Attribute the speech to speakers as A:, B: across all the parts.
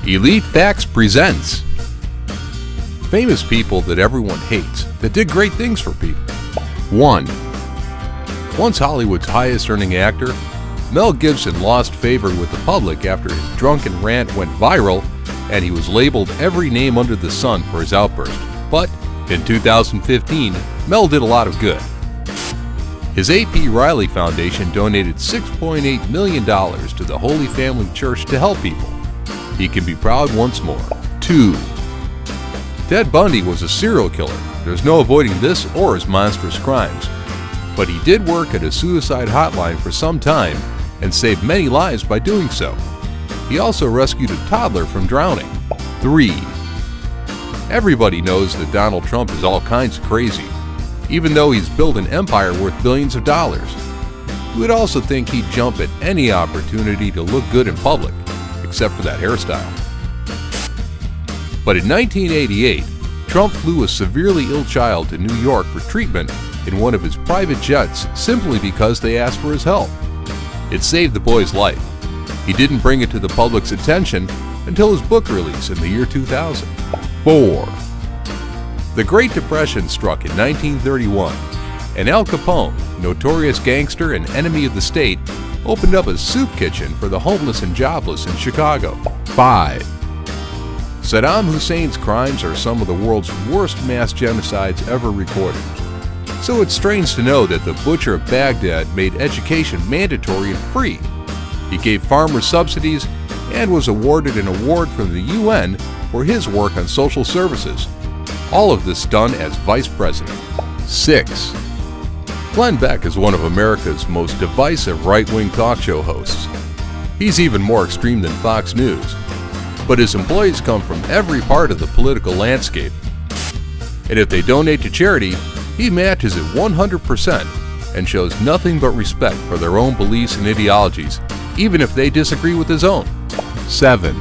A: Elite Facts presents famous people that everyone hates that did great things for people. 1. Once Hollywood's highest earning actor, Mel Gibson lost favor with the public after his drunken rant went viral and he was labeled every name under the sun for his outburst. But in 2015, Mel did a lot of good. His A.P. Riley Foundation donated $6.8 million to the Holy Family Church to help people. He can be proud once more. 2. Ted Bundy was a serial killer. There's no avoiding this or his monstrous crimes. But he did work at a suicide hotline for some time and saved many lives by doing so. He also rescued a toddler from drowning. 3. Everybody knows that Donald Trump is all kinds of crazy, even though he's built an empire worth billions of dollars. You would also think he'd jump at any opportunity to look good in public, except for that hairstyle. But in 1988, Trump flew a severely ill child to New York for treatment in one of his private jets simply because they asked for his help. It saved the boy's life. He didn't bring it to the public's attention until his book release in the year 2000. 4. The Great Depression struck in 1931, and Al Capone, notorious gangster and enemy of the state, opened up a soup kitchen for the homeless and jobless in Chicago. 5. Saddam Hussein's crimes are some of the world's worst mass genocides ever recorded. So it's strange to know that the butcher of Baghdad made education mandatory and free. He gave farmers subsidies and was awarded an award from the UN for his work on social services. All of this done as vice president. 6. Glenn Beck is one of America's most divisive right-wing talk show hosts. He's even more extreme than Fox News, but his employees come from every part of the political landscape. And if they donate to charity, he matches it 100% and shows nothing but respect for their own beliefs and ideologies, even if they disagree with his own. 7.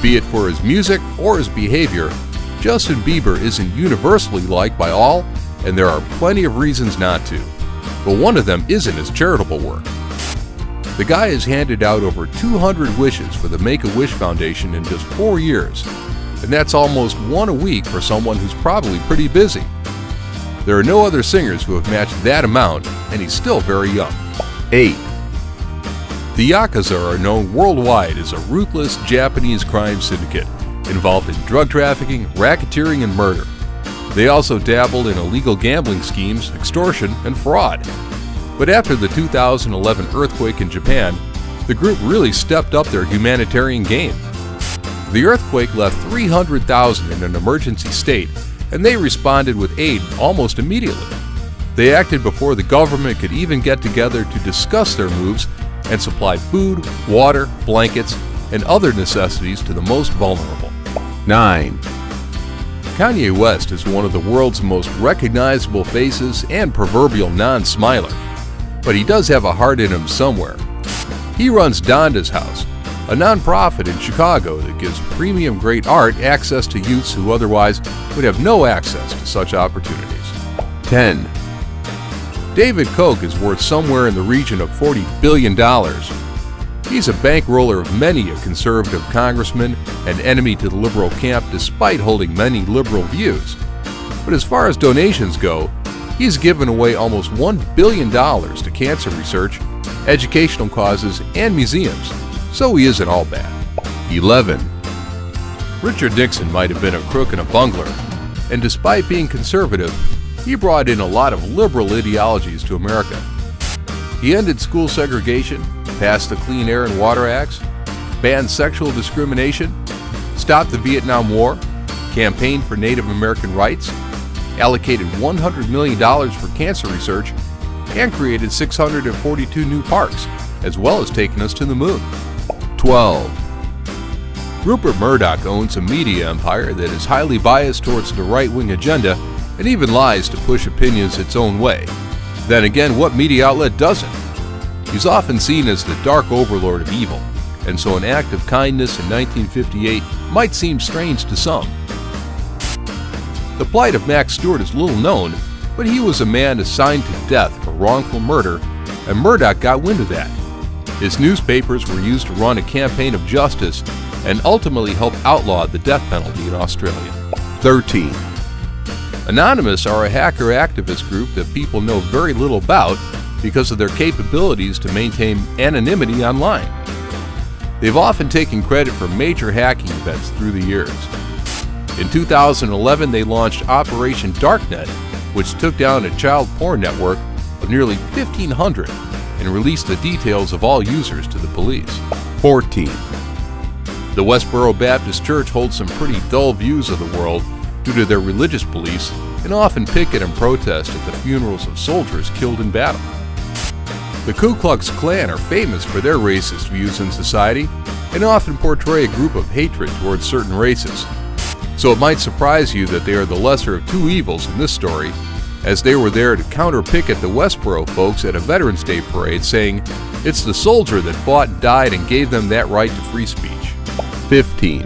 A: Be it for his music or his behavior, Justin Bieber isn't universally liked by all, and there are plenty of reasons not to. But one of them isn't his charitable work. The guy has handed out over 200 wishes for the Make-A-Wish Foundation in just 4 years, and that's almost one a week for someone who's probably pretty busy. There are no other singers who have matched that amount, and he's still very young. 8. The Yakuza are known worldwide as a ruthless Japanese crime syndicate involved in drug trafficking, racketeering, and murder. They also dabbled in illegal gambling schemes, extortion, and fraud. But after the 2011 earthquake in Japan, the group really stepped up their humanitarian game. The earthquake left 300,000 in an emergency state, and they responded with aid almost immediately. They acted before the government could even get together to discuss their moves and supplied food, water, blankets, and other necessities to the most vulnerable. 9. Kanye West is one of the world's most recognizable faces and proverbial non-smiler, but he does have a heart in him somewhere. He runs Donda's House, a non-profit in Chicago that gives premium-grade art access to youths who otherwise would have no access to such opportunities. 10. David Koch is worth somewhere in the region of $40 billion. He's a bankroller of many a conservative congressman and enemy to the liberal camp despite holding many liberal views. But as far as donations go, he's given away almost $1 billion to cancer research, educational causes, and museums, so he isn't all bad. 11. Richard Nixon might have been a crook and a bungler, and despite being conservative, he brought in a lot of liberal ideologies to America. He ended school segregation, passed the Clean Air and Water Acts, banned sexual discrimination, stopped the Vietnam War, campaigned for Native American rights, allocated $100 million for cancer research, and created 642 new parks, as well as taking us to the moon. 12. Rupert Murdoch owns a media empire that is highly biased towards the right-wing agenda and even lies to push opinions its own way. Then again, what media outlet doesn't? He's often seen as the dark overlord of evil, and so an act of kindness in 1958 might seem strange to some. The plight of Max Stewart is little known, but he was a man assigned to death for wrongful murder, and Murdoch got wind of that. His newspapers were used to run a campaign of justice, and ultimately helped outlaw the death penalty in Australia. 13. Anonymous are a hacker activist group that people know very little about because of their capabilities to maintain anonymity online. They've often taken credit for major hacking events through the years. In 2011, they launched Operation Darknet, which took down a child porn network of nearly 1,500 and released the details of all users to the police. 14. The Westboro Baptist Church holds some pretty dull views of the world due to their religious beliefs and often picket and protest at the funerals of soldiers killed in battle. The Ku Klux Klan are famous for their racist views in society and often portray a group of hatred towards certain races. So it might surprise you that they are the lesser of two evils in this story, as they were there to counter-picket the Westboro folks at a Veterans Day parade, saying it's the soldier that fought and died and gave them that right to free speech. 15.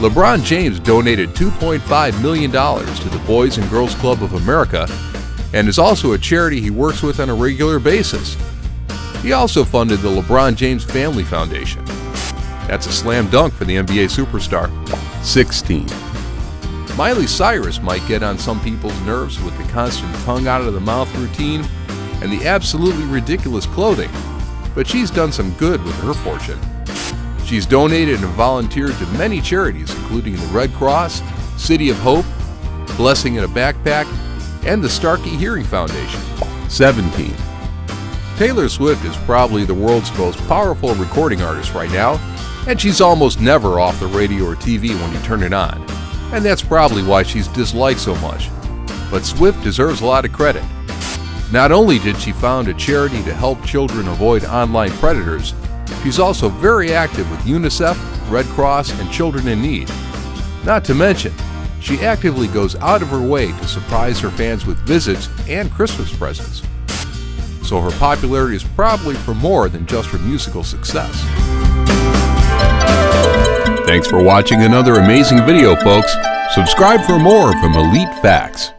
A: Lebron James donated $2.5 million to the Boys and Girls Club of America and is also a charity he works with on a regular basis. He also funded the LeBron James Family Foundation. That's a slam dunk for the NBA superstar. 16. Miley Cyrus might get on some people's nerves with the constant tongue out of the mouth routine and the absolutely ridiculous clothing, but she's done some good with her fortune. She's donated and volunteered to many charities, including the Red Cross, City of Hope, Blessing in a Backpack, and the Starkey Hearing Foundation. 17. Taylor Swift is probably the world's most powerful recording artist right now, and she's almost never off the radio or TV when you turn it on, and that's probably why she's disliked so much. But Swift deserves a lot of credit. Not only did she found a charity to help children avoid online predators, she's also very active with UNICEF, Red Cross, and Children in Need. Not to mention, she actively goes out of her way to surprise her fans with visits and Christmas presents. So her popularity is probably for more than just her musical success. Thanks for watching another amazing video, folks. Subscribe for more from Elite Facts.